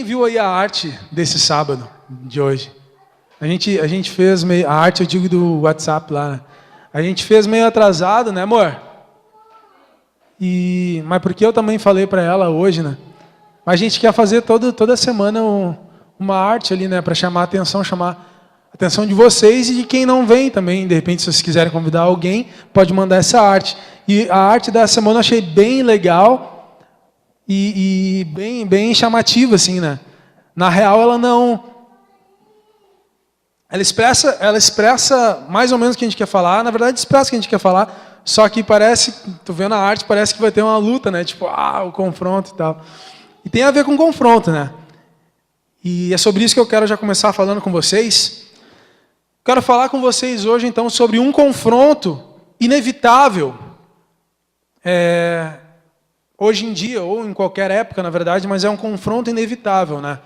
viu aí a arte desse sábado, de hoje? A gente fez meio... A arte, eu digo, do WhatsApp lá, né? A gente fez meio atrasado, né, amor? Mas porque eu também falei para ela hoje, né? Mas a gente quer fazer toda semana uma arte ali, né? Para chamar a atenção de vocês e de quem não vem também. De repente, se vocês quiserem convidar alguém, pode mandar essa arte. E a arte da semana eu achei bem legal e bem chamativa, assim, né? Na real, ela não... Ela expressa mais ou menos o que a gente quer falar. Na verdade, expressa o que a gente quer falar. Só que parece, tô vendo a arte, parece que vai ter uma luta, né? Tipo, o confronto e tal. E tem a ver com confronto, né? E é sobre isso que eu quero já começar falando com vocês. Quero falar com vocês hoje, então, sobre um confronto inevitável. Hoje em dia, ou em qualquer época, na verdade, mas é um confronto inevitável, né?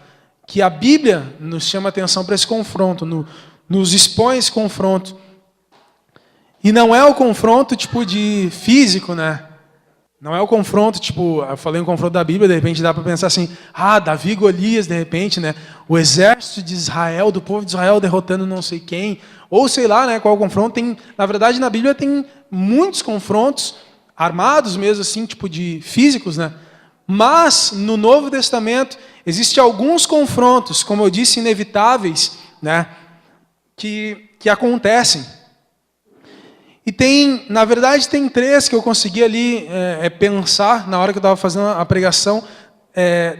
Que a Bíblia nos chama atenção para esse confronto, nos expõe esse confronto. E não é o confronto tipo de físico, né? Não é o confronto, tipo, eu falei um confronto da Bíblia, de repente dá para pensar assim, Davi e Golias, de repente, né? O exército de Israel, do povo de Israel derrotando não sei quem, ou sei lá, né, qual o confronto. Na verdade, na Bíblia tem muitos confrontos, armados mesmo assim, tipo de físicos, né? Mas, no Novo Testamento, existem alguns confrontos, como eu disse, inevitáveis, né, que acontecem. E na verdade, tem três que eu consegui ali pensar, na hora que eu estava fazendo a pregação.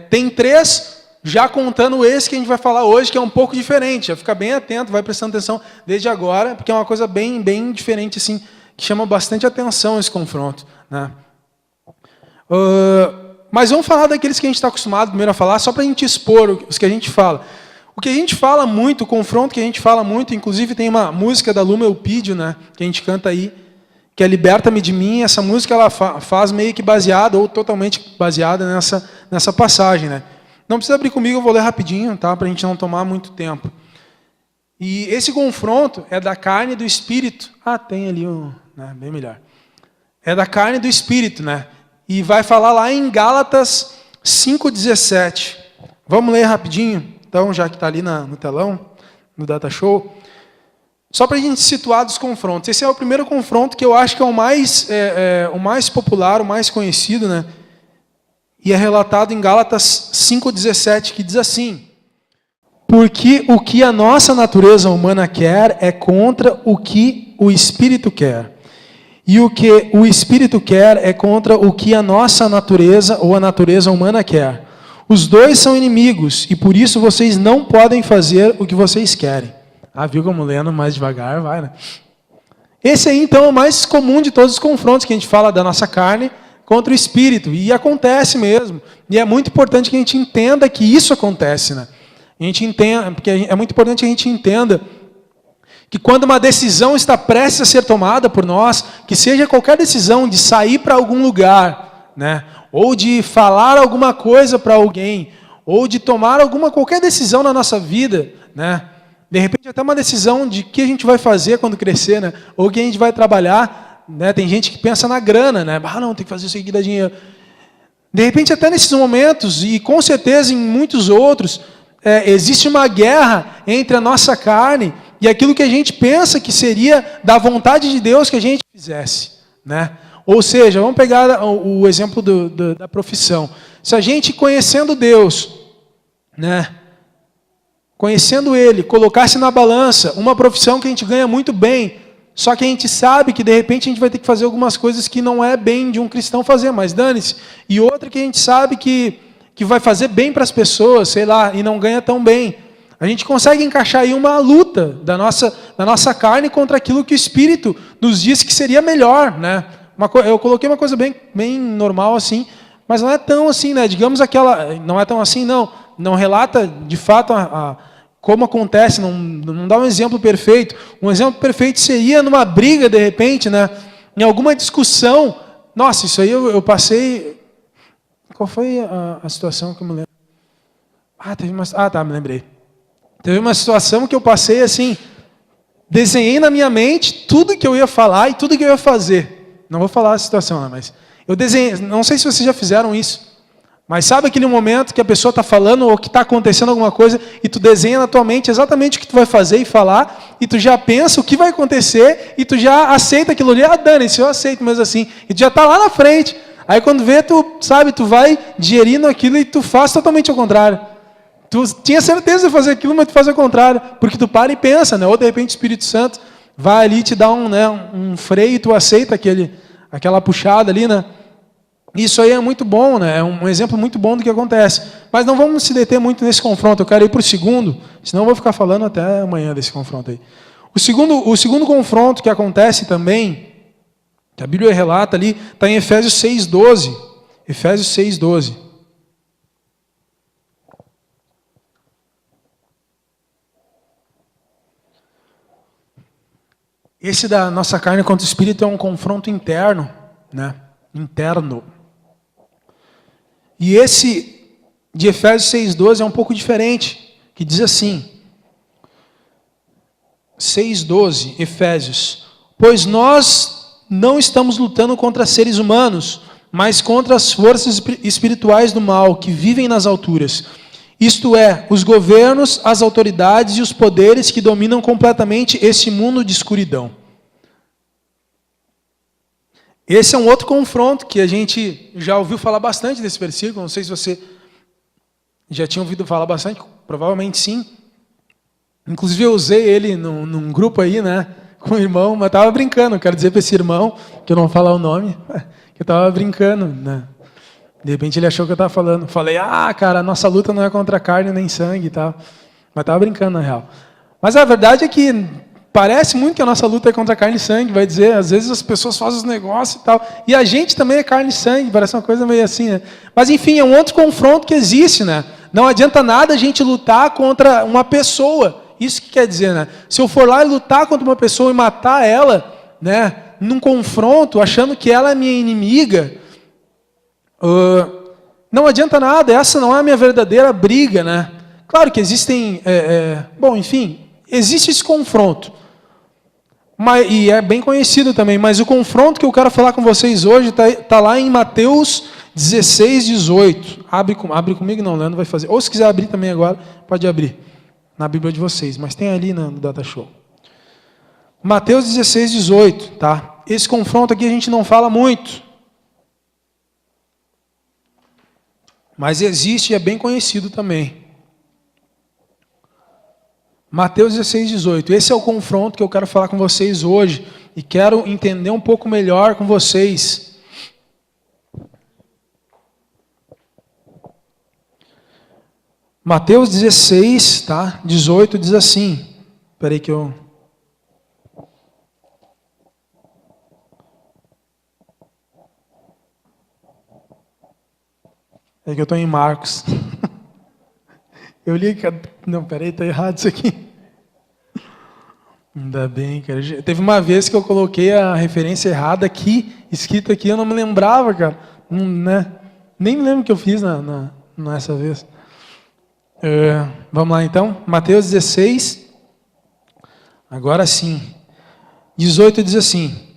Tem três, já contando esse que a gente vai falar hoje, que é um pouco diferente. Já fica bem atento, vai prestando atenção desde agora, porque é uma coisa bem diferente, assim, que chama bastante atenção esse confronto, né. Mas vamos falar daqueles que a gente está acostumado primeiro a falar, só para a gente expor os que a gente fala. O que a gente fala muito, o confronto que a gente fala muito, inclusive tem uma música da Luma Eupídio, né, que a gente canta aí, que é Liberta-me de mim. Essa música ela faz meio que baseada, ou totalmente baseada nessa passagem, né. Não precisa abrir comigo, eu vou ler rapidinho, tá, para a gente não tomar muito tempo. E esse confronto é da carne e do espírito. Tem ali né, bem melhor. É da carne e do espírito, né. E vai falar lá em Gálatas 5,17. Vamos ler rapidinho, então, já que está ali no telão, no Data Show. Só para a gente situar dos confrontos. Esse é o primeiro confronto que eu acho que é o mais popular, o mais conhecido, né? E é relatado em Gálatas 5,17, que diz assim: porque o que a nossa natureza humana quer é contra o que o Espírito quer. E o que o Espírito quer é contra o que a nossa natureza ou a natureza humana quer. Os dois são inimigos e por isso vocês não podem fazer o que vocês querem. Viu como lendo mais devagar, vai, né? Esse aí, então, é o mais comum de todos os confrontos que a gente fala da nossa carne contra o Espírito. E acontece mesmo. E é muito importante que a gente entenda que isso acontece, né? A gente entenda, porque é muito importante que a gente entenda que quando uma decisão está prestes a ser tomada por nós, que seja qualquer decisão de sair para algum lugar, né, ou de falar alguma coisa para alguém, ou de tomar qualquer decisão na nossa vida, né, de repente até uma decisão de que a gente vai fazer quando crescer, né, ou que a gente vai trabalhar, né, tem gente que pensa na grana, né, não, tem que fazer isso aqui que dá dinheiro. De repente até nesses momentos, e com certeza em muitos outros, existe uma guerra entre a nossa carne e aquilo que a gente pensa que seria da vontade de Deus que a gente fizesse, né? Ou seja, vamos pegar o exemplo da profissão. Se a gente, conhecendo Deus, né, conhecendo Ele, colocasse na balança uma profissão que a gente ganha muito bem, só que a gente sabe que de repente a gente vai ter que fazer algumas coisas que não é bem de um cristão fazer, mas dane-se. E outra que a gente sabe que vai fazer bem para as pessoas, sei lá, e não ganha tão bem. A gente consegue encaixar aí uma luta da nossa carne contra aquilo que o Espírito nos diz que seria melhor, né? Eu coloquei uma coisa bem normal assim, mas não é tão assim, né? Digamos não é tão assim, não. Não relata de fato como acontece, não dá um exemplo perfeito. Um exemplo perfeito seria numa briga, de repente, né? Em alguma discussão. Nossa, isso aí eu passei... Qual foi a situação que eu me lembro? Me lembrei. Teve uma situação que eu passei assim, desenhei na minha mente tudo que eu ia falar e tudo que eu ia fazer. Não vou falar a situação, mas eu desenhei, não sei se vocês já fizeram isso, Mas sabe aquele momento que a pessoa está falando ou que está acontecendo alguma coisa e tu desenha na tua mente exatamente o que tu vai fazer e falar, e tu já pensa o que vai acontecer e tu já aceita aquilo ali. Dane-se, eu aceito mesmo assim. E tu já está lá na frente. Aí quando vê, tu sabe, tu vai digerindo aquilo e tu faz totalmente ao contrário. Tu tinha certeza de fazer aquilo, mas tu faz ao contrário. Porque tu para e pensa, né? Ou de repente o Espírito Santo vai ali te dar um freio e tu aceita aquela puxada ali, né? Isso aí é muito bom, né? É um exemplo muito bom do que acontece. Mas não vamos se deter muito nesse confronto. Eu quero ir para o segundo, senão eu vou ficar falando até amanhã desse confronto aí. O segundo confronto que acontece também, que a Bíblia relata ali, está em Efésios 6,12. Efésios 6,12. Esse da nossa carne contra o Espírito é um confronto interno, né? Interno. E esse de Efésios 6,12 é um pouco diferente, que diz assim, 6,12, Efésios, pois nós não estamos lutando contra seres humanos, mas contra as forças espirituais do mal, que vivem nas alturas. Isto é, os governos, as autoridades e os poderes que dominam completamente esse mundo de escuridão. Esse é um outro confronto que a gente já ouviu falar bastante desse versículo. Não sei se você já tinha ouvido falar bastante, provavelmente sim. Inclusive eu usei ele num grupo aí, né, com o irmão, mas estava brincando. Quero dizer para esse irmão, que eu não vou falar o nome, que eu estava brincando, né? De repente ele achou que eu estava falando. Falei, cara, a nossa luta não é contra carne nem sangue e tal. Mas estava brincando na real. Mas a verdade é que parece muito que a nossa luta é contra carne e sangue, vai dizer, às vezes as pessoas fazem os negócios e tal, e a gente também é carne e sangue, parece uma coisa meio assim, né? Mas enfim, é um outro confronto que existe, né? Não adianta nada a gente lutar contra uma pessoa, isso que quer dizer, né? Se eu for lá e lutar contra uma pessoa e matar ela, né, num confronto, achando que ela é minha inimiga, não adianta nada, essa não é a minha verdadeira briga, né? Claro que existem, bom, enfim, existe esse confronto. E é bem conhecido também, mas o confronto que eu quero falar com vocês hoje está lá em Mateus 16, 18. Abre comigo, não, Leandro vai fazer. Ou se quiser abrir também agora, pode abrir na Bíblia de vocês, mas tem ali no Data Show. Mateus 16, 18, tá? Esse confronto aqui a gente não fala muito, mas existe e é bem conhecido também. Mateus 16, 18. Esse é o confronto que eu quero falar com vocês hoje. E quero entender um pouco melhor com vocês. Mateus 16, tá? 18 diz assim. Espera aí que eu... É que eu estou em Marcos. Eu li que... Não, peraí, está errado isso aqui. Ainda bem, cara. Teve uma vez que eu coloquei a referência errada aqui, escrito aqui, eu não me lembrava, cara. Não, né? Nem me lembro o que eu fiz nessa vez. Vamos lá então. Mateus 16. Agora sim. 18 diz assim.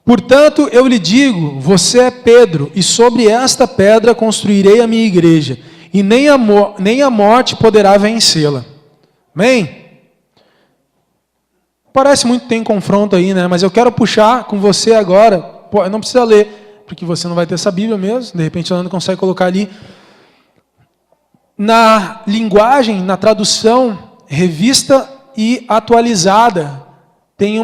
Portanto, eu lhe digo, você é Pedro, e sobre esta pedra construirei a minha igreja, e nem a morte poderá vencê-la. Amém? Parece muito que tem confronto aí, né? Mas eu quero puxar com você agora, não precisa ler, porque você não vai ter essa Bíblia mesmo, de repente ela não consegue colocar ali. Na linguagem, na tradução, revista e atualizada, tem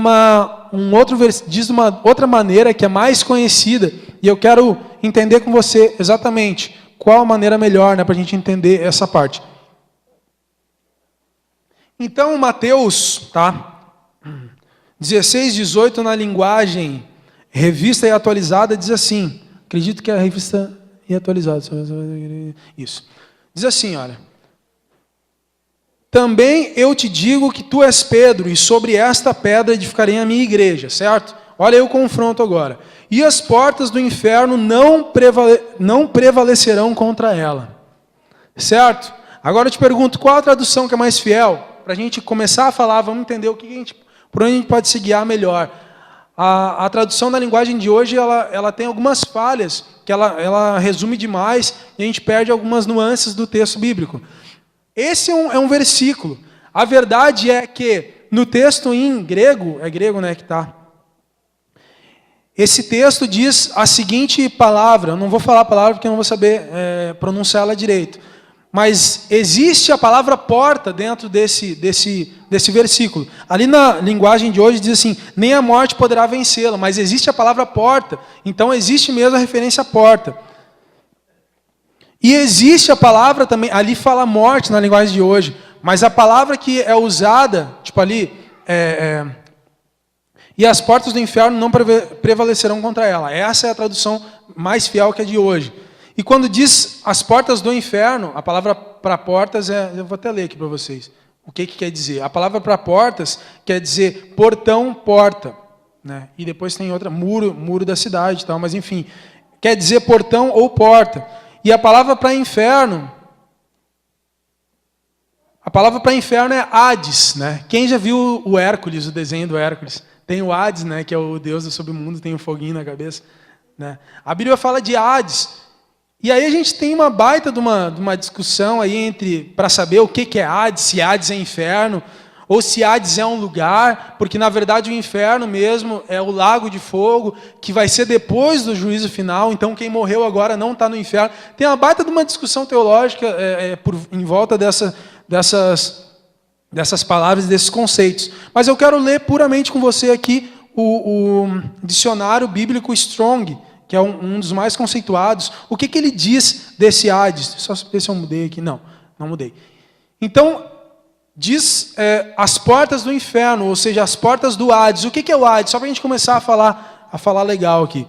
diz uma outra maneira que é mais conhecida, e eu quero entender com você exatamente qual a maneira melhor, né, para a gente entender essa parte. Então, Mateus, tá? 16, 18, na linguagem revista e atualizada, diz assim, acredito que é a revista e atualizada, isso. Diz assim, olha, também eu te digo que tu és Pedro, e sobre esta pedra edificarei a minha igreja, certo? Olha aí o confronto agora. E as portas do inferno não prevalecerão contra ela. Certo? Agora eu te pergunto, qual a tradução que é mais fiel? Para a gente começar a falar, vamos entender por onde a gente pode se guiar melhor. A tradução da linguagem de hoje, ela tem algumas falhas, que ela resume demais, e a gente perde algumas nuances do texto bíblico. Esse é um versículo. A verdade é que, no texto em grego, é grego, né, que está. Esse texto diz a seguinte palavra, eu não vou falar a palavra porque eu não vou saber pronunciar ela direito. Mas existe a palavra porta dentro desse versículo. Ali na linguagem de hoje diz assim, nem a morte poderá vencê-la, mas existe a palavra porta, então existe mesmo a referência à porta. E existe a palavra também, ali fala morte na linguagem de hoje, mas a palavra que é usada, tipo ali, e as portas do inferno não prevalecerão contra ela. Essa é a tradução mais fiel que a de hoje. E quando diz as portas do inferno, a palavra para portas eu vou até ler aqui para vocês. O que quer dizer? A palavra para portas quer dizer portão, porta. Né? E depois tem outra, muro da cidade e tal, mas enfim. Quer dizer portão ou porta. E a palavra para inferno é Hades. Né? Quem já viu o Hércules, o desenho do Hércules? Tem o Hades, né, que é o deus do submundo, tem um foguinho na cabeça. Né? A Bíblia fala de Hades. E aí a gente tem uma baita de uma discussão aí para saber o que é Hades, se Hades é inferno, ou se Hades é um lugar, porque na verdade o inferno mesmo é o lago de fogo, que vai ser depois do juízo final, então quem morreu agora não está no inferno. Tem uma baita de uma discussão teológica em volta dessas palavras, desses conceitos. Mas eu quero ler puramente com você aqui o dicionário bíblico Strong, que é um dos mais conceituados. O que ele diz desse Hades? Só ver se eu mudei aqui. Não mudei. Então, diz as portas do inferno, ou seja, as portas do Hades. O que é o Hades? Só para a gente começar a falar legal aqui.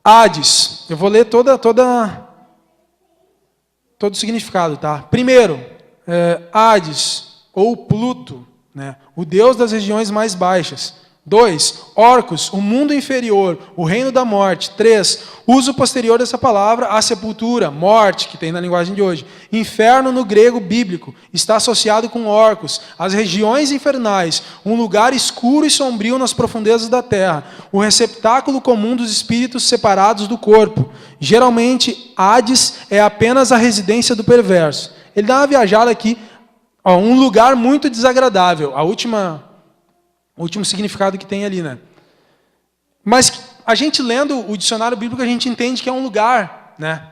Hades, eu vou ler todo o significado, tá? Primeiro, Hades, ou Pluto, né? O deus das regiões mais baixas. 2, Orcus, o mundo inferior, o reino da morte. 3, uso posterior dessa palavra, a sepultura, morte, que tem na linguagem de hoje. Inferno no grego bíblico, está associado com Orcus, as regiões infernais, um lugar escuro e sombrio nas profundezas da terra, o receptáculo comum dos espíritos separados do corpo. Geralmente, Hades é apenas a residência do perverso. Ele dá uma viajada aqui, um lugar muito desagradável. O último significado que tem ali, né? Mas a gente lendo o dicionário bíblico, a gente entende que é um lugar, né?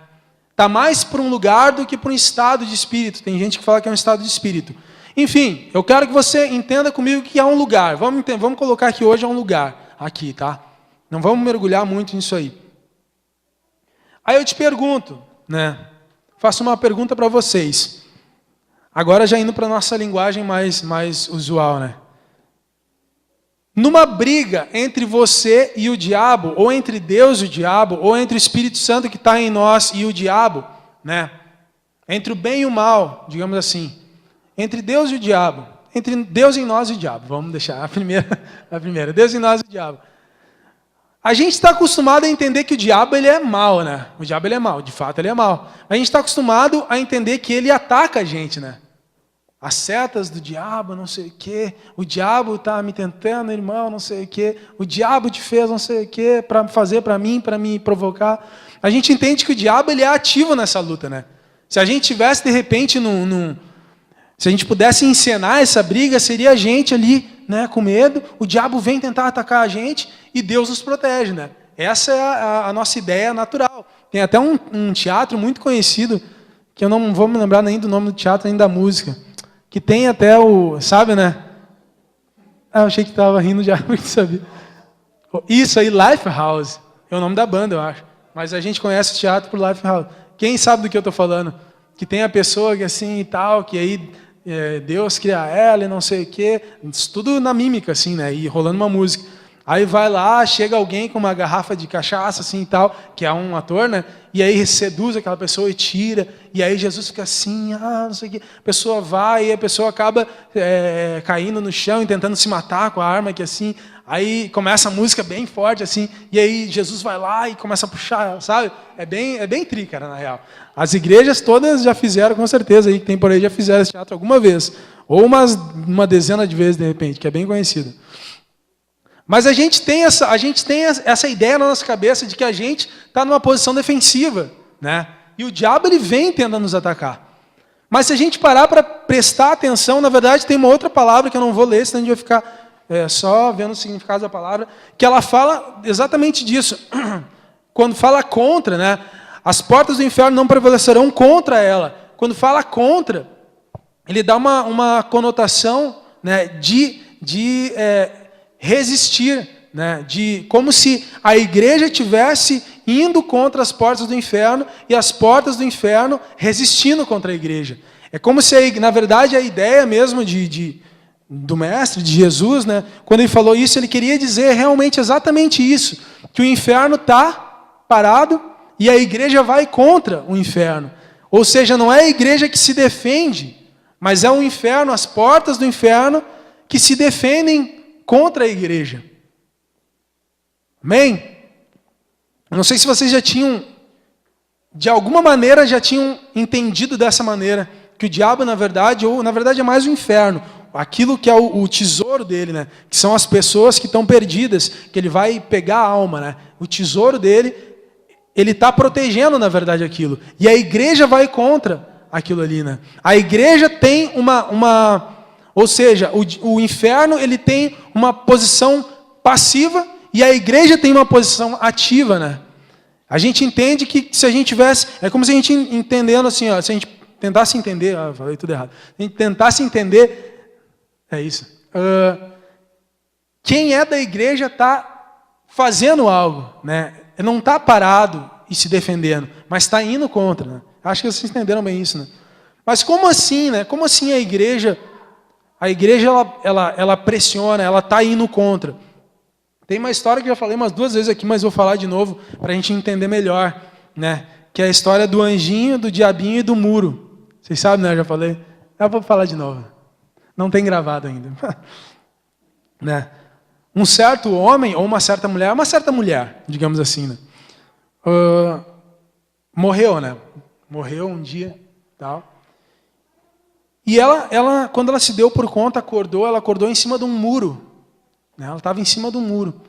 Está mais para um lugar do que para um estado de espírito. Tem gente que fala que é um estado de espírito. Enfim, eu quero que você entenda comigo que é um lugar. Vamos colocar que hoje é um lugar. Aqui, tá? Não vamos mergulhar muito nisso aí. Aí eu te pergunto, né? Faço uma pergunta para vocês. Agora já indo para a nossa linguagem mais usual, né? Numa briga entre você e o diabo, ou entre Deus e o diabo, ou entre o Espírito Santo que está em nós e o diabo, né? Entre o bem e o mal, digamos assim. Entre Deus e o diabo. Entre Deus em nós e o diabo. Vamos deixar a primeira. Deus em nós e o diabo. A gente está acostumado a entender que o diabo ele é mau, né? O diabo ele é mau, de fato ele é mau. A gente está acostumado a entender que ele ataca a gente, né? As setas do diabo, não sei o quê. O diabo está me tentando, irmão, não sei o quê. O diabo te fez não sei o quê para fazer para mim, para me provocar. A gente entende que o diabo ele é ativo nessa luta, né? Se a gente tivesse, de repente, se a gente pudesse encenar essa briga, seria a gente ali, né, com medo. O diabo vem tentar atacar a gente e Deus nos protege, né? Essa é a nossa ideia natural. Tem até um teatro muito conhecido, que eu não vou me lembrar nem do nome do teatro, nem da música, que tem até sabe, né? Eu achei que estava rindo já, porque sabia. Isso aí, Lifehouse. É o nome da banda, eu acho. Mas a gente conhece o teatro por Lifehouse. Quem sabe do que eu estou falando? Que tem a pessoa que assim e tal, que aí Deus cria ela e não sei o quê. Isso tudo na mímica, assim, né? E rolando uma música. Aí vai lá, chega alguém com uma garrafa de cachaça, assim e tal, que é um ator, né? E aí seduz aquela pessoa e tira. E aí Jesus fica assim, não sei o quê. A pessoa vai e a pessoa acaba caindo no chão e tentando se matar com a arma, que assim. Aí começa a música bem forte, assim. E aí Jesus vai lá e começa a puxar, sabe? É bem tri, cara, na real. As igrejas todas já fizeram, com certeza, aí que tem por aí, já fizeram esse teatro alguma vez. Ou uma dezena de vezes, de repente, que é bem conhecido. Mas a gente tem essa ideia na nossa cabeça de que a gente está numa posição defensiva, né? E o diabo ele vem tentando nos atacar. Mas se a gente parar para prestar atenção, na verdade tem uma outra palavra que eu não vou ler, senão a gente vai ficar só vendo o significado da palavra, que ela fala exatamente disso. Quando fala contra, né? As portas do inferno não prevalecerão contra ela. Quando fala contra, ele dá uma conotação, né, de resistir, né, como se a igreja estivesse indo contra as portas do inferno e as portas do inferno resistindo contra a igreja. É como se, na verdade, a ideia mesmo do mestre, de Jesus, né, quando ele falou isso, ele queria dizer realmente exatamente isso, que o inferno está parado e a igreja vai contra o inferno. Ou seja, não é a igreja que se defende, mas é o inferno, as portas do inferno que se defendem contra a igreja. Amém? Não sei se vocês já tinham, de alguma maneira, já tinham entendido dessa maneira, que o diabo, na verdade é mais o inferno, aquilo que é o tesouro dele, né? Que são as pessoas que estão perdidas, que ele vai pegar a alma, né? O tesouro dele, ele está protegendo, na verdade, aquilo. E a igreja vai contra aquilo ali, né? A igreja tem ou seja, o inferno ele tem uma posição passiva e a igreja tem uma posição ativa, né? A gente entende que se a gente tivesse... É como se a gente entendendo assim, ó, se a gente tentasse entender... falei tudo errado. Se a gente tentasse entender... É isso. Quem é da igreja está fazendo algo, né? Não está parado e se defendendo, mas está indo contra, né? Acho que vocês entenderam bem isso, né? Mas como assim, né? Como assim a igreja ela pressiona, ela está indo contra? Tem uma história que eu já falei umas 2 vezes aqui, mas vou falar de novo para a gente entender melhor, né? Que é a história do anjinho, do diabinho e do muro. Vocês sabem, né? Eu já falei. Eu vou falar de novo. Não tem gravado ainda. Né? Um certo homem ou uma certa mulher, digamos assim, né? Morreu, né? Morreu um dia, tal. E ela, quando ela se deu por conta, ela acordou em cima de um muro. Né? Ela estava em cima de um muro.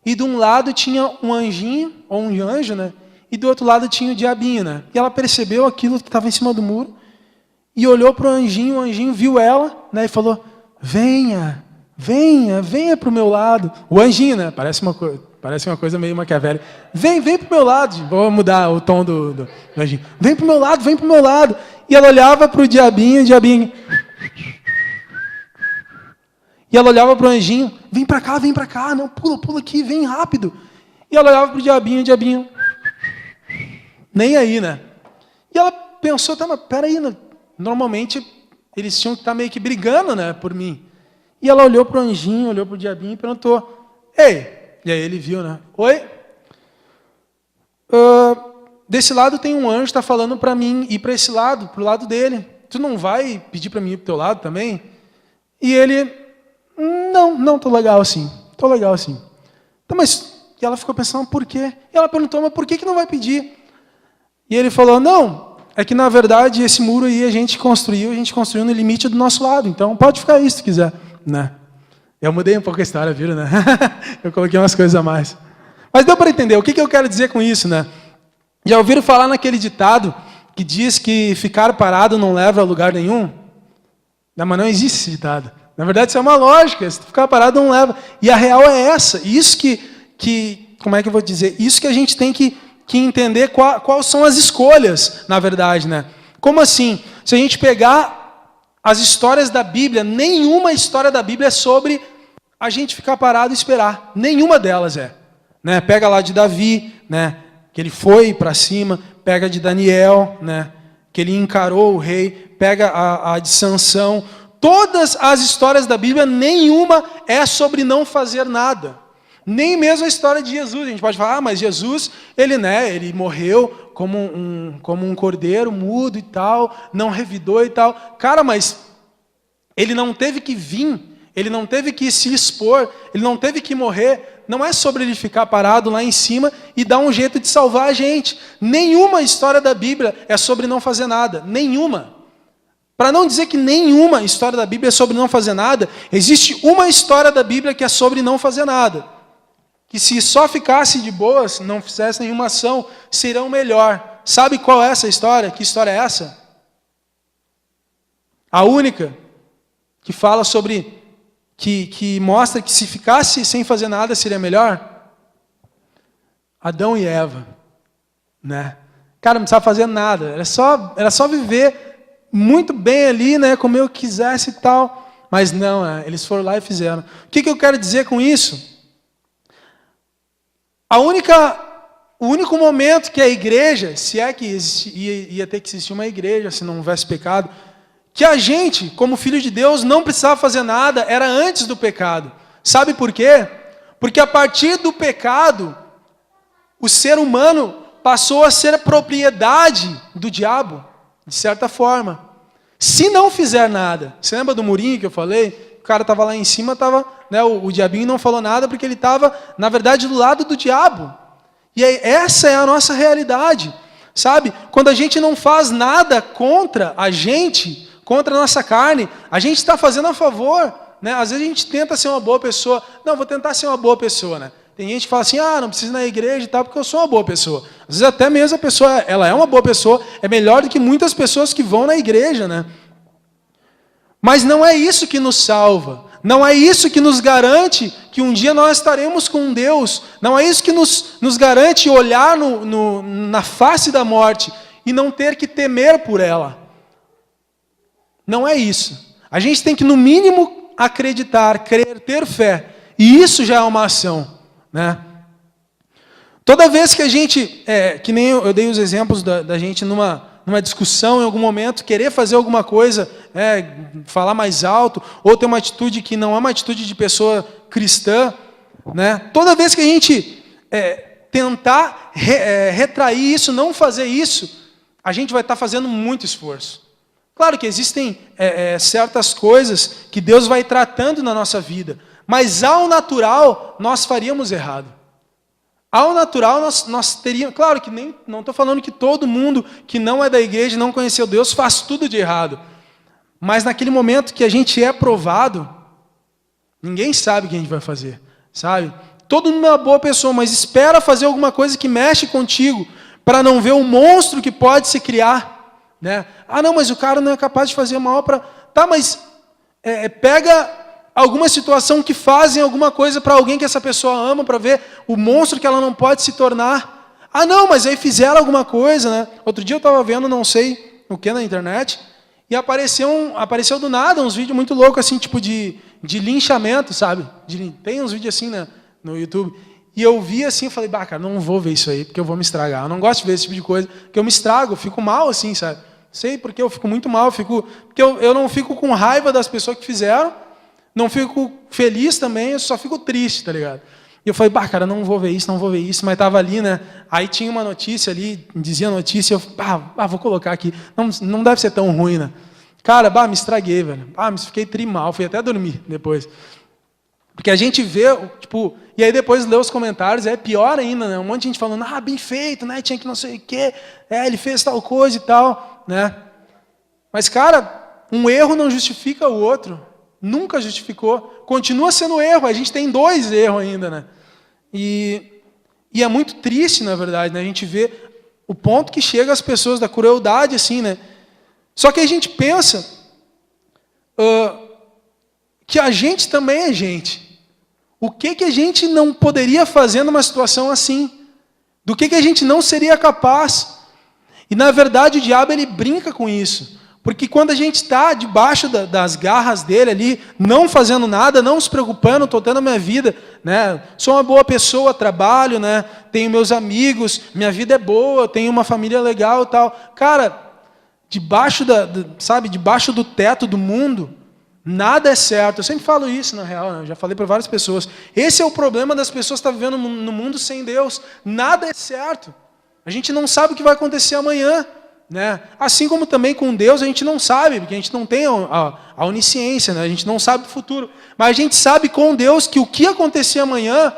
E de um lado tinha um anjinho, ou um anjo, né? E do outro lado tinha o diabinho, né? E ela percebeu aquilo que estava em cima do muro e olhou para o anjinho viu ela, né? E falou: venha para o meu lado. O anjinho, né? Parece uma coisa meio maquiavélica. Vem para o meu lado. Vou mudar o tom do anjinho. Vem para o meu lado. E ela olhava para o diabinho, E ela olhava para o anjinho, vem para cá, não, pula aqui, vem rápido. E ela olhava para o diabinho, nem aí, né? E ela pensou, tá, mas peraí, normalmente eles tinham que estar meio que brigando, né, por mim. E ela olhou para o anjinho, olhou para o diabinho e perguntou: ei, e aí ele viu, né? Oi? Desse lado tem um anjo, está falando para mim ir para esse lado, para o lado dele. Tu não vai pedir para mim ir para o teu lado também? E ele: não, tô legal assim. Então, e ela ficou pensando, por quê? E ela perguntou, mas por que não vai pedir? E ele falou: não, é que na verdade esse muro aí a gente construiu no limite do nosso lado, então pode ficar aí se tu quiser. Né? Eu mudei um pouco a história, viram, né? Eu coloquei umas coisas a mais. Mas deu para entender, o que eu quero dizer com isso, né? Já ouviram falar naquele ditado que diz que ficar parado não leva a lugar nenhum? Não, mas não existe esse ditado. Na verdade, isso é uma lógica. Se tu ficar parado, não leva. E a real é essa. Isso como é que eu vou dizer? Isso que a gente tem que entender quais são as escolhas, na verdade, né? Como assim? Se a gente pegar as histórias da Bíblia, nenhuma história da Bíblia é sobre a gente ficar parado e esperar. Nenhuma delas é. Né? Pega lá de Davi, né? Que ele foi para cima. Pega de Daniel, né? Que ele encarou o rei. Pega a de Sansão. Todas as histórias da Bíblia, nenhuma é sobre não fazer nada. Nem mesmo a história de Jesus. A gente pode falar, mas Jesus, ele morreu como um cordeiro mudo e tal, não revidou e tal. Cara, mas ele não teve que vir, ele não teve que se expor, ele não teve que morrer. Não é sobre ele ficar parado lá em cima e dar um jeito de salvar a gente. Nenhuma história da Bíblia é sobre não fazer nada. Nenhuma. Para não dizer que nenhuma história da Bíblia é sobre não fazer nada, existe uma história da Bíblia que é sobre não fazer nada. Que se só ficasse de boas, não fizesse nenhuma ação, serão melhor. Sabe qual é essa história? Que história é essa? A única que fala sobre, que mostra que se ficasse sem fazer nada seria melhor? Adão e Eva, né? Cara, não precisava fazer nada, era só viver muito bem ali, né? Como eu quisesse e tal. Mas não, eles foram lá e fizeram. O que eu quero dizer com isso? O único momento que a igreja, se é que ia ter que existir uma igreja, se não houvesse pecado, que a gente, como filho de Deus, não precisava fazer nada, era antes do pecado. Sabe por quê? Porque a partir do pecado, o ser humano passou a ser propriedade do diabo, de certa forma. Se não fizer nada, você lembra do murinho que eu falei? O cara estava lá em cima, né, o diabinho não falou nada porque ele estava, na verdade, do lado do diabo. E aí, essa é a nossa realidade, sabe? Quando a gente não faz nada contra a gente, contra a nossa carne, a gente está fazendo a favor, né? Às vezes a gente tenta ser uma boa pessoa. Não, vou tentar ser uma boa pessoa, né? Tem gente que fala assim, não preciso ir na igreja e tal, porque eu sou uma boa pessoa. Às vezes até mesmo a pessoa, ela é uma boa pessoa, é melhor do que muitas pessoas que vão na igreja, né? Mas não é isso que nos salva. Não é isso que nos garante que um dia nós estaremos com Deus. Não é isso que nos garante olhar na face da morte e não ter que temer por ela. Não é isso. A gente tem que, no mínimo, acreditar, crer, ter fé. E isso já é uma ação, né? Toda vez que a gente, que nem eu dei os exemplos da gente numa discussão em algum momento, querer fazer alguma coisa, falar mais alto, ou ter uma atitude que não é uma atitude de pessoa cristã, né? Toda vez que a gente tentar retrair isso, não fazer isso, a gente vai estar fazendo muito esforço. Claro que existem certas coisas que Deus vai tratando na nossa vida, mas ao natural nós faríamos errado. Ao natural nós teríamos... Claro que não estou falando que todo mundo que não é da igreja, não conheceu Deus, faz tudo de errado. Mas naquele momento que a gente é provado, ninguém sabe o que a gente vai fazer, sabe? Todo mundo é uma boa pessoa, mas espera fazer alguma coisa que mexe contigo, para não ver o monstro que pode se criar, né? Não, mas o cara não é capaz de fazer mal para... Tá, mas pega alguma situação que fazem alguma coisa para alguém que essa pessoa ama, para ver o monstro que ela não pode se tornar. Não, mas aí fizeram alguma coisa, né? Outro dia eu estava vendo, não sei o que, na internet, e apareceu do nada uns vídeos muito loucos, assim, tipo de linchamento, sabe? Tem uns vídeos assim, né, no YouTube. E eu vi assim, falei, cara, não vou ver isso aí, porque eu vou me estragar. Eu não gosto de ver esse tipo de coisa, porque eu me estrago, eu fico mal assim, sabe? Sei porque eu fico muito mal, porque eu não fico com raiva das pessoas que fizeram, não fico feliz também, eu só fico triste, tá ligado? E eu falei, cara, não vou ver isso, mas estava ali, né? Aí tinha uma notícia ali, dizia a notícia, eu vou colocar aqui. Não deve ser tão ruim, né? Cara, me estraguei, velho. Me fiquei mal, fui até dormir depois. Porque a gente vê, tipo, e aí depois lê os comentários, é pior ainda, né? Um monte de gente falando, bem feito, né? Tinha que não sei o quê, ele fez tal coisa e tal, né? Mas, cara, um erro não justifica o outro. Nunca justificou. Continua sendo erro. A gente tem 2 erros ainda, né? E é muito triste, na verdade, né? A gente vê o ponto que chega as pessoas da crueldade, assim, né? Só que a gente pensa que a gente também é gente. O que a gente não poderia fazer numa situação assim? Do que a gente não seria capaz? E, na verdade, o diabo, ele brinca com isso. Porque quando a gente está debaixo das garras dele ali, não fazendo nada, não se preocupando, estou tendo a minha vida, né? Sou uma boa pessoa, trabalho, né? Tenho meus amigos, minha vida é boa, tenho uma família legal e tal. Cara, debaixo debaixo do teto do mundo, nada é certo. Eu sempre falo isso, na real, né? Eu já falei para várias pessoas. Esse é o problema das pessoas que estão vivendo no mundo sem Deus. Nada é certo. A gente não sabe o que vai acontecer amanhã. Né? Assim como também com Deus a gente não sabe, porque a gente não tem a onisciência, né? A gente não sabe o futuro. Mas a gente sabe com Deus que o que acontecer amanhã,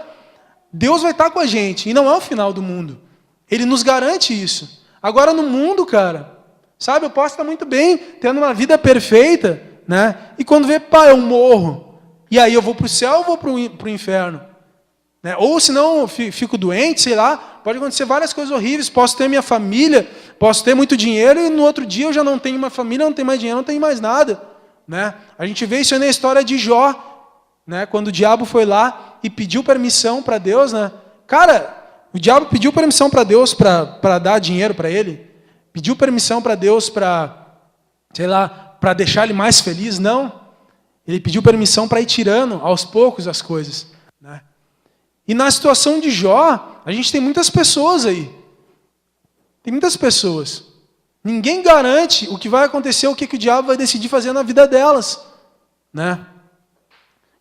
Deus vai estar com a gente. E não é o final do mundo. Ele nos garante isso. Agora no mundo, cara, Sabe, eu posso estar muito bem, tendo uma vida perfeita, né? E quando vê, pá, eu morro. E aí eu vou para o céu ou vou para o inferno? Né? Ou se não, eu fico doente, sei lá, pode acontecer várias coisas horríveis. Posso ter minha família, posso ter muito dinheiro e no outro dia eu já não tenho uma família, não tenho mais dinheiro, não tenho mais nada. Né? A gente vê isso aí na história de Jó, né? Quando o diabo foi lá e pediu permissão para Deus. Né? Cara, o diabo pediu permissão para Deus para dar dinheiro para ele? Pediu permissão para Deus para, sei lá, para deixar ele mais feliz? Não. Ele pediu permissão para ir tirando aos poucos as coisas. Né? E na situação de Jó, a gente tem muitas pessoas aí. Tem muitas pessoas. Ninguém garante o que vai acontecer, o que o diabo vai decidir fazer na vida delas. Né?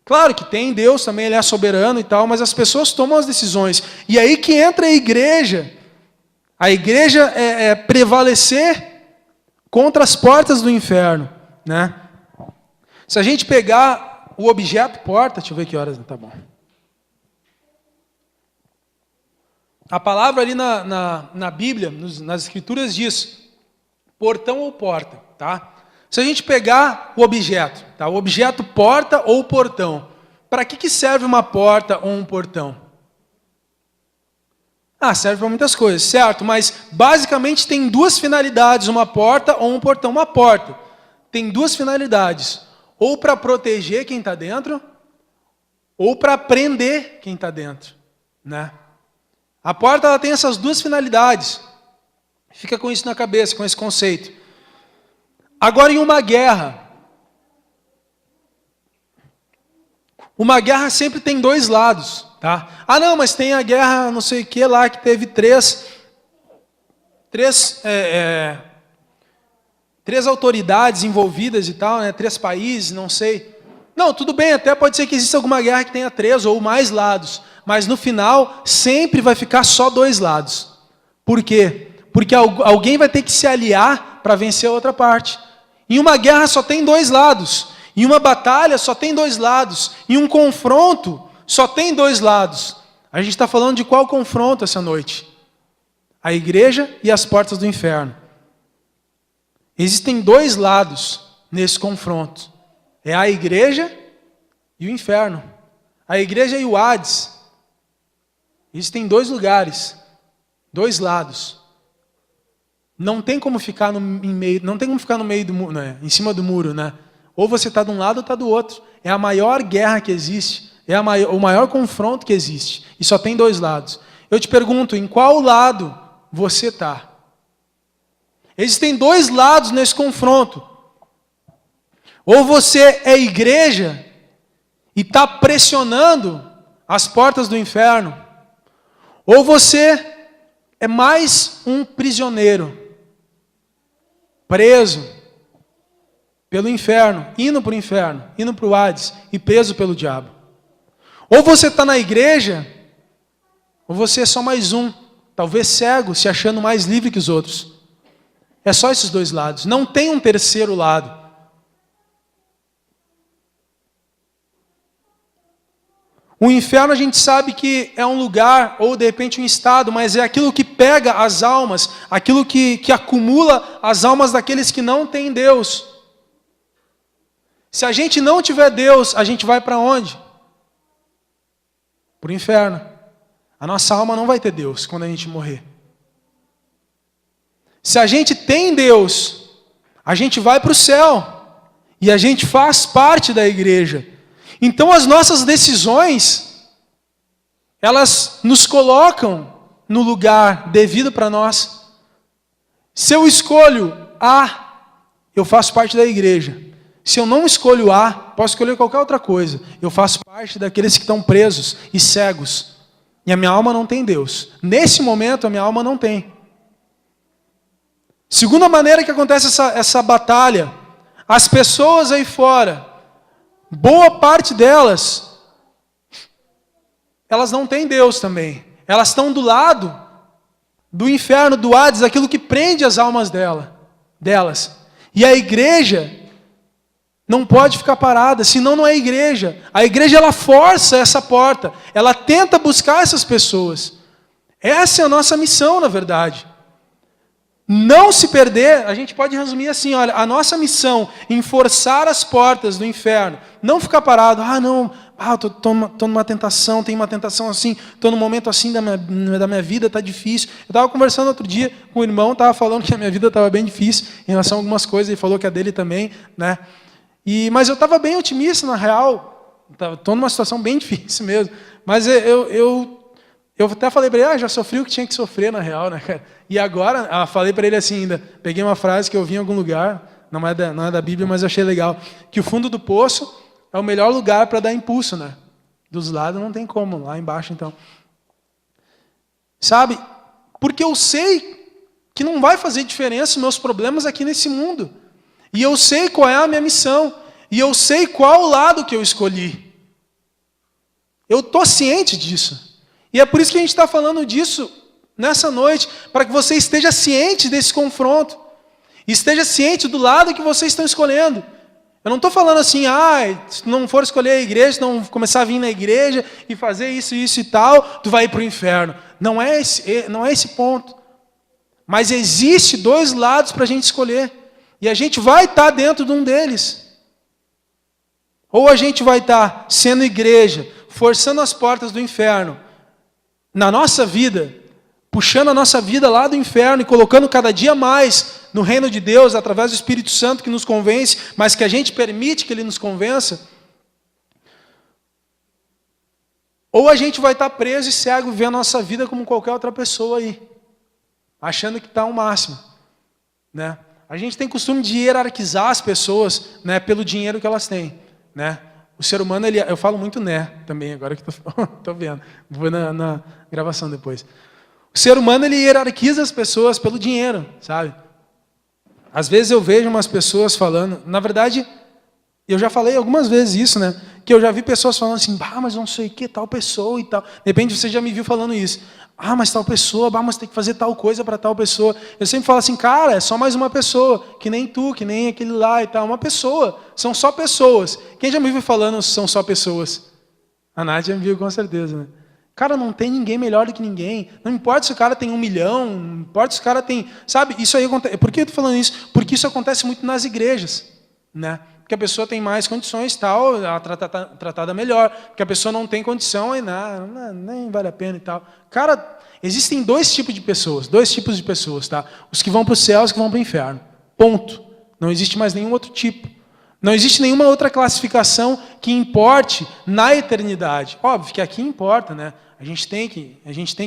Claro que tem Deus também, Ele é soberano e tal, mas as pessoas tomam as decisões. E aí que entra a igreja. A igreja é prevalecer contra as portas do inferno. Né? Se a gente pegar o objeto porta, deixa eu ver que horas, tá bom. A palavra ali na Bíblia, nas Escrituras diz portão ou porta, tá? Se a gente pegar o objeto, tá? O objeto porta ou portão, para que serve uma porta ou um portão? Serve para muitas coisas, certo? Mas basicamente tem duas finalidades, uma porta ou um portão. Uma porta tem duas finalidades, ou para proteger quem está dentro, ou para prender quem está dentro, né? A porta ela tem essas duas finalidades. Fica com isso na cabeça, com esse conceito. Agora, em uma guerra sempre tem dois lados, tá? Não, mas tem a guerra não sei o que lá, que teve três autoridades envolvidas e tal, né? 3 países, não sei. Não, tudo bem, até pode ser que exista alguma guerra que tenha 3 ou mais lados. Mas no final, sempre vai ficar só 2 lados. Por quê? Porque alguém vai ter que se aliar para vencer a outra parte. Em uma guerra só tem 2 lados. Em uma batalha só tem 2 lados. Em um confronto só tem 2 lados. A gente está falando de qual confronto essa noite? A igreja e as portas do inferno. Existem 2 lados nesse confronto. É a igreja e o inferno. A igreja e o Hades. Existem 2 lugares, 2 lados. Não tem como ficar no meio, não tem como ficar no meio do muro, né? Em cima do muro, né? Ou você está de um lado ou está do outro. É a maior guerra que existe, o maior confronto que existe. E só tem 2 lados. Eu te pergunto, em qual lado você está? Existem 2 lados nesse confronto. Ou você é igreja e está pressionando as portas do inferno, ou você é mais um prisioneiro, preso pelo inferno, indo para o inferno, indo para o Hades e preso pelo diabo. Ou você está na igreja, ou você é só mais um, talvez cego, se achando mais livre que os outros. É só esses 2 lados, não tem um terceiro lado. O inferno a gente sabe que é um lugar, ou de repente um estado, mas é aquilo que pega as almas, aquilo que acumula as almas daqueles que não têm Deus. Se a gente não tiver Deus, a gente vai para onde? Para o inferno. A nossa alma não vai ter Deus quando a gente morrer. Se a gente tem Deus, a gente vai para o céu. E a gente faz parte da igreja. Então as nossas decisões, elas nos colocam no lugar devido para nós. Se eu escolho A, eu faço parte da igreja. Se eu não escolho A, posso escolher qualquer outra coisa. Eu faço parte daqueles que estão presos e cegos. E a minha alma não tem Deus. Nesse momento, a minha alma não tem. Segunda maneira que acontece essa batalha, as pessoas aí fora, boa parte delas, elas não têm Deus também. Elas estão do lado do inferno, do Hades, aquilo que prende as almas delas. E a igreja não pode ficar parada, senão não é igreja. A igreja, ela força essa porta, ela tenta buscar essas pessoas. Essa é a nossa missão, na verdade. não se perder, a gente pode resumir assim, olha, a nossa missão em forçar as portas do inferno, não ficar parado, estou numa tentação, tem uma tentação assim, estou num momento assim da minha vida, está difícil. Eu estava conversando outro dia com o irmão, estava falando que a minha vida estava bem difícil em relação a algumas coisas, ele falou que a dele também, né? Mas eu estava bem otimista, na real, estou numa situação bem difícil mesmo, mas eu até falei para ele, já sofri o que tinha que sofrer, na real, né, cara? E agora, falei para ele assim ainda, peguei uma frase que eu vi em algum lugar, não é da Bíblia, mas eu achei legal, que o fundo do poço é o melhor lugar para dar impulso, né? Dos lados não tem como, lá embaixo então. Sabe? Porque eu sei que não vai fazer diferença os meus problemas aqui nesse mundo. E eu sei qual é a minha missão. E eu sei qual o lado que eu escolhi. Eu estou ciente disso. E é por isso que a gente está falando disso nessa noite, para que você esteja ciente desse confronto. Esteja ciente do lado que vocês estão escolhendo. Eu não estou falando assim, se não for escolher a igreja, se não começar a vir na igreja e fazer isso e tal, tu vai ir para o inferno. Não é esse ponto. Mas existe dois lados para a gente escolher. E a gente vai estar dentro de um deles. Ou a gente vai estar sendo igreja, forçando as portas do inferno na nossa vida, puxando a nossa vida lá do inferno e colocando cada dia mais no reino de Deus, através do Espírito Santo que nos convence, mas que a gente permite que Ele nos convença. Ou a gente vai estar preso e cego, vendo a nossa vida como qualquer outra pessoa aí, achando que está ao máximo, né? A gente tem costume de hierarquizar as pessoas, né, pelo dinheiro que elas têm, né? O ser humano, eu falo muito também, agora que estou vendo, vou na gravação depois. O ser humano, ele hierarquiza as pessoas pelo dinheiro, sabe? Às vezes eu vejo umas pessoas falando, na verdade, eu já falei algumas vezes isso, né? Que eu já vi pessoas falando assim, mas não sei o que, tal pessoa e tal. De repente você já me viu falando isso. Mas tal pessoa, mas tem que fazer tal coisa para tal pessoa. Eu sempre falo assim, cara, é só mais uma pessoa, que nem tu, que nem aquele lá e tal. Uma pessoa, são só pessoas. Quem já me viu falando são só pessoas? A Nádia me viu com certeza, né? Cara, não tem ninguém melhor do que ninguém. Não importa se o cara tem 1 milhão, não importa se o cara tem... Sabe, isso aí acontece... Por que eu estou falando isso? Porque isso acontece muito nas igrejas, né? Porque a pessoa tem mais condições, tal, ela tratada melhor. Porque a pessoa não tem condição, aí nem vale a pena e tal. Cara, existem dois tipos de pessoas, tá? Os que vão para o céu e os que vão para o inferno. Ponto. Não existe mais nenhum outro tipo. Não existe nenhuma outra classificação que importe na eternidade. Óbvio que aqui importa, né? A gente tem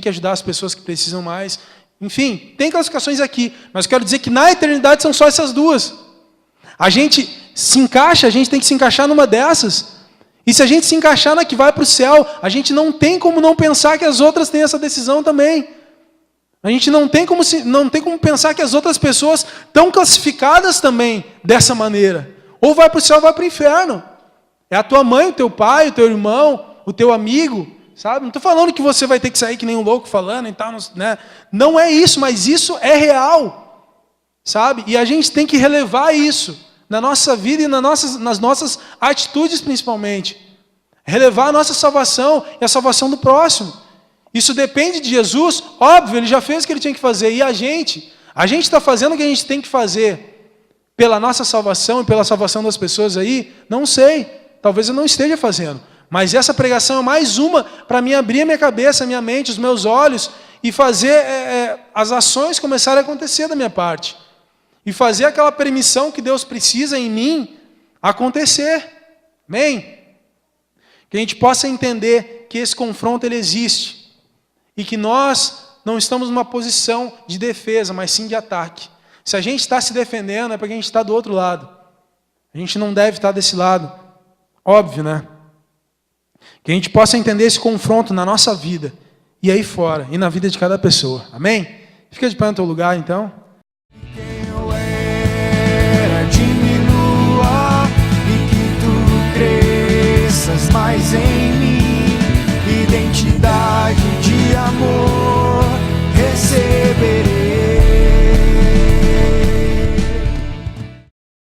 que ajudar as pessoas que precisam mais. Enfim, tem classificações aqui, mas eu quero dizer que na eternidade são só essas duas. A gente tem que se encaixar numa dessas. E se a gente se encaixar na que vai para o céu, a gente não tem como não pensar que as outras têm essa decisão também. A gente não tem como pensar que as outras pessoas estão classificadas também dessa maneira. Ou vai para o céu ou vai para o inferno. É a tua mãe, o teu pai, o teu irmão, o teu amigo, sabe? Não estou falando que você vai ter que sair que nem um louco falando e tal, né? Não é isso, mas isso é real, sabe? E a gente tem que relevar isso na nossa vida e nas nossas atitudes principalmente. Relevar a nossa salvação e a salvação do próximo. Isso depende de Jesus, óbvio, Ele já fez o que Ele tinha que fazer. E a gente está fazendo o que a gente tem que fazer pela nossa salvação e pela salvação das pessoas aí? Não sei, talvez eu não esteja fazendo. Mas essa pregação é mais uma para mim abrir a minha cabeça, a minha mente, os meus olhos e fazer as ações começarem a acontecer da minha parte. E fazer aquela permissão que Deus precisa em mim acontecer. Amém? Que a gente possa entender que esse confronto ele existe. E que nós não estamos numa posição de defesa, mas sim de ataque. Se a gente está se defendendo, é porque a gente está do outro lado. A gente não deve estar desse lado. Óbvio, né? Que a gente possa entender esse confronto na nossa vida. E aí fora. E na vida de cada pessoa. Amém? Fica de pé no teu lugar, então. Quem eu era, diminua. E que tu cresças mais em